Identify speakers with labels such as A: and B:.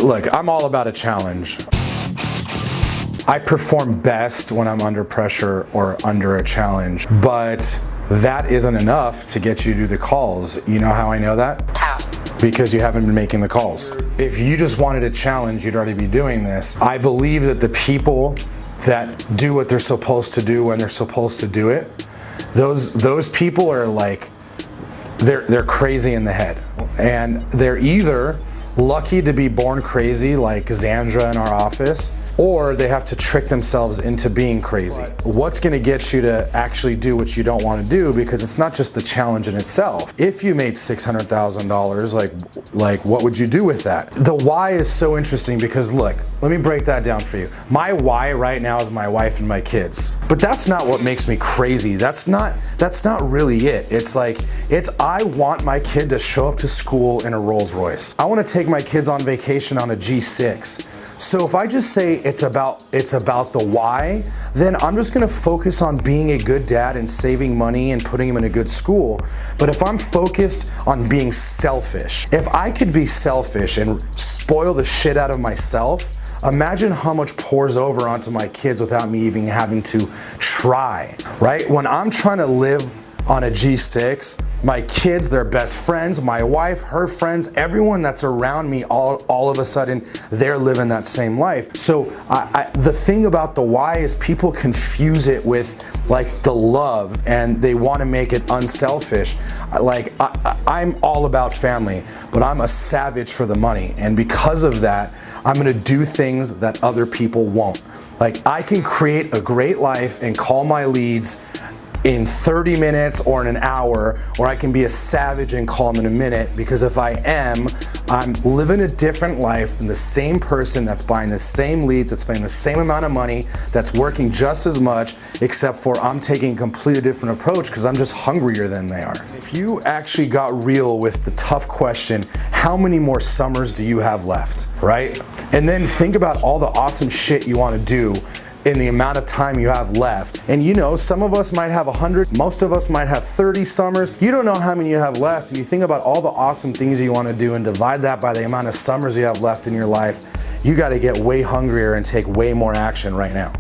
A: Look, I'm all about a challenge. I perform best when I'm under pressure or under a challenge, but that isn't enough to get you to do the calls. You know how I know that?
B: How?
A: Because you haven't been making the calls. If you just wanted a challenge, you'd already be doing this. I believe that the people that do what they're supposed to do when they're supposed to do it, those people are like, they're crazy in the head. And they're either lucky to be born crazy like Xandra in our office, or they have to trick themselves into being crazy. What's gonna get you to actually do what you don't wanna do? Because it's not just the challenge in itself. If you made $600,000, like what would you do with that? The why is so interesting because look, let me break that down for you. My why right now is my wife and my kids. But that's not what makes me crazy. That's not really it. It's I want my kid to show up to school in a Rolls Royce. I wanna take my kids on vacation on a G6. So if I just say it's about the why, then I'm just gonna focus on being a good dad and saving money and putting him in a good school. But if I'm focused on being selfish, if I could be selfish and spoil the shit out of myself, imagine how much pours over onto my kids without me even having to try, right? When I'm trying to live on a G6, my kids, their best friends, my wife, her friends, everyone that's around me, all of a sudden, they're living that same life. So the thing about the why is people confuse it with like the love and they want to make it unselfish. Like I'm all about family, but I'm a savage for the money. And because of that, I'm gonna do things that other people won't. Like I can create a great life and call my leads in 30 minutes or in an hour, or I can be a savage and call them in a minute, because if I am, I'm living a different life than the same person that's buying the same leads, that's spending the same amount of money, that's working just as much, except for I'm taking a completely different approach because I'm just hungrier than they are. If you actually got real with the tough question, how many more summers do you have left, right? And then think about all the awesome shit you want to do in the amount of time you have left. And you know, some of us might have 100, most of us might have 30 summers. You don't know how many you have left. And you think about all the awesome things you want to do and divide that by the amount of summers you have left in your life. You got to get way hungrier and take way more action right now.